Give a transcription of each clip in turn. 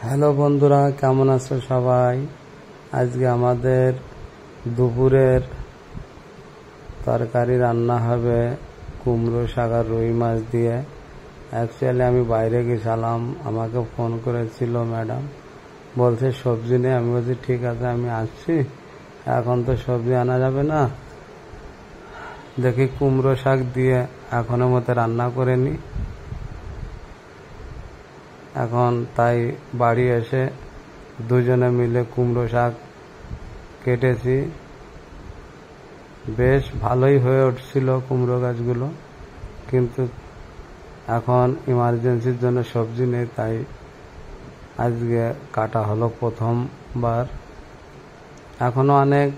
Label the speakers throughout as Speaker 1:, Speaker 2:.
Speaker 1: Hello বন্ধুরা, কেমন আছো সবাই? আজকে আমাদের দুপুরের তরকারি রান্না হবে কুমড়ো শাক আর রুই মাছ দিয়ে। অ্যাকচুয়ালি আমি বাইরে গেছিলাম, আমাকে ফোন করেছিল ম্যাডাম, বলছে সবজি নেই। আমি বলছি ঠিক আছে, আমি আসছি, এখন তো সবজি আনা যাবে না, দেখি কুমড়ো শাক দিয়ে এখনের মতো রান্না করে নিই। এখন তাই বাড়ি এসে দুজনে মিলে কুমড়ো শাক কেটেছি। বেশ ভালোই হয়ে উঠছিল কুমড়ো গাছগুলো, কিন্তু এখন ইমার্জেন্সির জন্য সবজি নেই, তাই আজকে কাটা হলো প্রথমবার। এখনো অনেক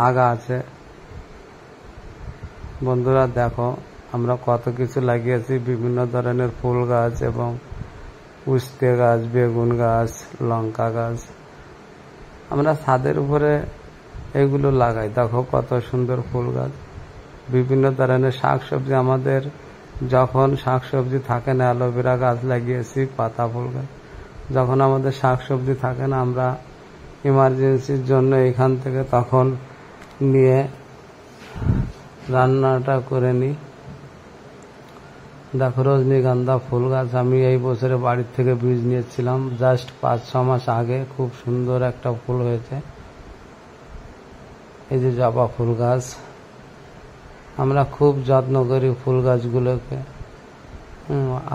Speaker 1: আগা আছে। বন্ধুরা দেখো, আমরা কত কিছু লাগিয়েছি, বিভিন্ন ধরনের ফুল গাছ এবং উস্তে গাছ, বেগুন গাছ, লঙ্কা গাছ। আমরা ছাদের উপরে এগুলো লাগাই। দেখো কত সুন্দর ফুল গাছ, বিভিন্ন ধরনের শাকসবজি। আমাদের যখন শাকসবজি থাকে না, অ্যালোভেরা গাছ লাগিয়েছি, পাতা ফুল গাছ। যখন আমাদের শাকসবজি থাকে না, আমরা ইমার্জেন্সির জন্য এখান থেকে তখন নিয়ে রান্নাটা করে নিই। দেখো রজনীগন্ধা ফুল গাছ আমি এই বছরে বাড়ির থেকে বীজ নিয়েছিলাম, জাস্ট 5-6 মাস আগে। খুব সুন্দর একটা ফুল হয়েছে। এই যে জবা ফুল গাছ, আমরা খুব যত্ন করি ফুল গাছগুলোকে।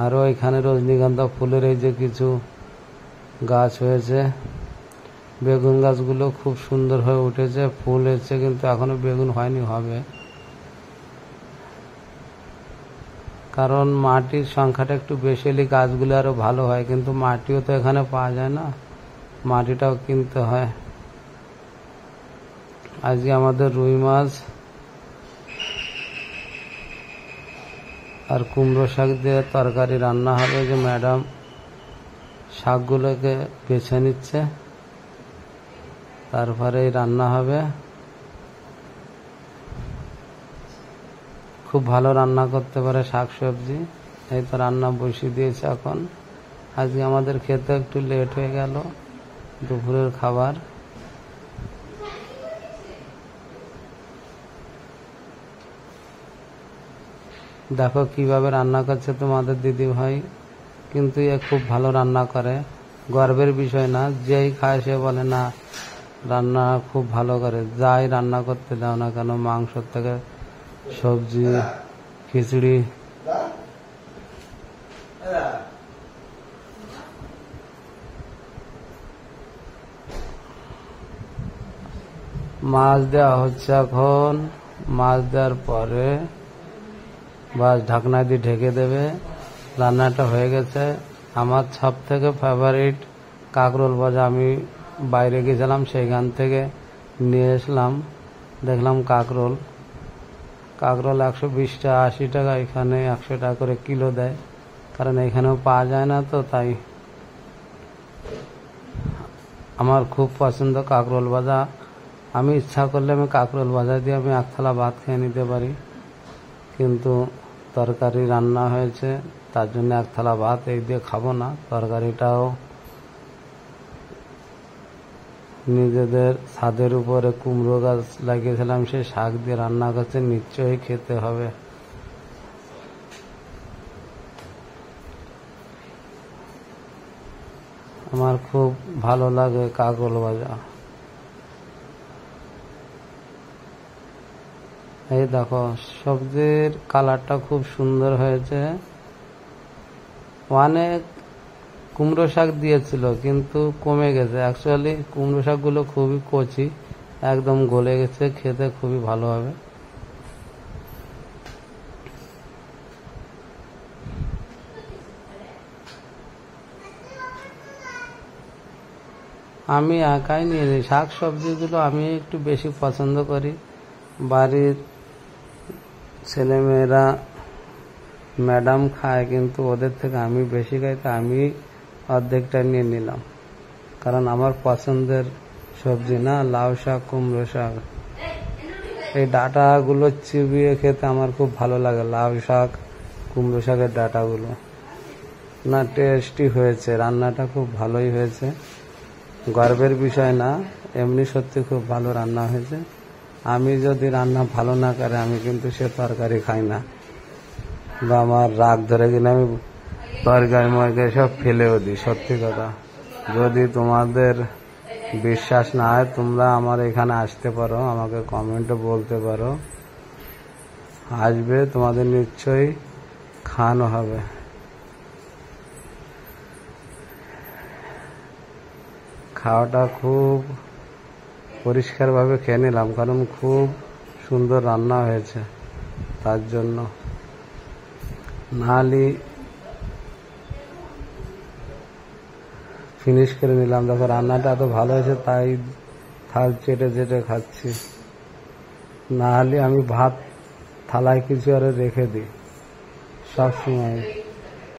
Speaker 1: আরও এখানে রজনীগন্ধা ফুলের এই যে কিছু গাছ হয়েছে। বেগুন গাছগুলো খুব সুন্দর হয়ে উঠেছে, ফুল এসেছে, কিন্তু এখনো বেগুন হয়নি, হবে। কারণ মাটির সংখ্যাটা একটু বেশি হলে গাছগুলো আরো ভালো হয়, কিন্তু মাটিও তো এখানে পাওয়া যায় না, মাটিটাও কিনতে হয়। আজকে আমাদের রুই মাছ আর কুমড়ো শাক দিয়ে তরকারি রান্না হবে। যে ম্যাডাম শাকগুলোকে বেছে নিচ্ছে, তারপরেই রান্না হবে। খুব ভালো রান্না করতে পারে শাকসবজি। এই তো রান্না বসিয়ে দিয়েছে এখন। আজকে আমাদের খেতে একটু লেট হয়ে গেল দুপুরের খাবার। দেখো কিভাবে রান্না করছে তোমাদের দিদি ভাই, কিন্তু এ খুব ভালো রান্না করে। গর্বের বিষয় না, যেই খায় সে বলে না রান্না খুব ভালো করে। যাই রান্না করতে দাও না কেন, মাংস থেকে সবজি, খিচুড়ি, মাছ দেওয়া হচ্ছে এখন। মাছ দেওয়ার পরে বাস ঢাকনা দিয়ে ঢেকে দেবে। রান্নাটা হয়ে গেছে। আমার সব থেকে ফেভারিট কাঁকরোল ভাজা। আমি বাইরে গেছিলাম, সেইখান থেকে নিয়ে আসলাম। দেখলাম কাঁকরোল 120 টাকা, 80 টাকা, এখানে 100 টাকা করে কিলো দেয়, কারণ এখানেও পাওয়া যায় না। তো তাই আমার খুব পছন্দ কাঁকরোল ভাজা। আমি ইচ্ছা করলে আমি কাঁকরোল ভাজা দিয়ে আমি 1 থালা ভাত খেয়ে নিতে পারি, কিন্তু তরকারি রান্না হয়েছে, তার জন্য 1 থালা ভাত এই দিয়ে খাবো না। তরকারিটাও নিজেদের ছাদের উপরে কুমড়ো গাছ লাগিয়েছিলাম, সেই শাক দিয়ে রান্না করছে, নিশ্চয়ই খেতে হবে। আমার খুব ভালো লাগে কাঁকরোল ভাজা। এই দেখো সবজির কালারটা খুব সুন্দর হয়েছে। অনেক কুমড়ো শাক দিয়েছিল, কিন্তু কমে গেছে। অ্যাকচুয়ালি কুমড়ো শাকগুলো খুবই কচি, একদম গলে গেছে, খেতে খুবই ভালো হবে। আমি একাই নিয়ে নিই শাক সবজিগুলো, আমি একটু বেশি পছন্দ করি। বাড়ির ছেলেমেয়েরা ম্যাডাম খায়, কিন্তু ওদের থেকে আমি বেশি খাই, তো আমি অর্ধেকটা নিয়ে নিলাম। কারণ আমার পছন্দের সবজি না লাউ শাক, কুমড়ো শাক। এই ডাঁটাগুলো চিবিয়ে খেতে আমার খুব ভালো লাগে, লাউ শাক, কুমড়ো শাকের ডাঁটাগুলো। না, টেস্টি হয়েছে, রান্নাটা খুব ভালোই হয়েছে, গর্বের বিষয় না, এমনি সত্যি খুব ভালো রান্না হয়েছে। আমি যদি রান্না ভালো না করে আমি কিন্তু সে তরকারি খাই না, বা আমার রাগ ধরে কিনা আমি তরকারি মরকারি সব ফেলেও দিই, সত্যি কথা। যদি তোমাদের বিশ্বাস না হয় তোমরা আমার এখানে আসতে পারো, আমাকে কমেন্টে বলতে পারো, আসবে, তোমাদের নিশ্চয়ই খাওয়ানো হবে। খাওয়াটা খুব পরিষ্কারভাবে খেয়ে নিলাম, কারণ খুব সুন্দর রান্না হয়েছে, তার জন্য। নাহলে ফিনিশ করে নিলাম। দেখো রান্নাটা এত ভালো হয়েছে তাই থাল চেটে চেটে খাচ্ছি, নাহলে আমি ভাত থালায় কিছু আরে রেখে দিই সব সময়।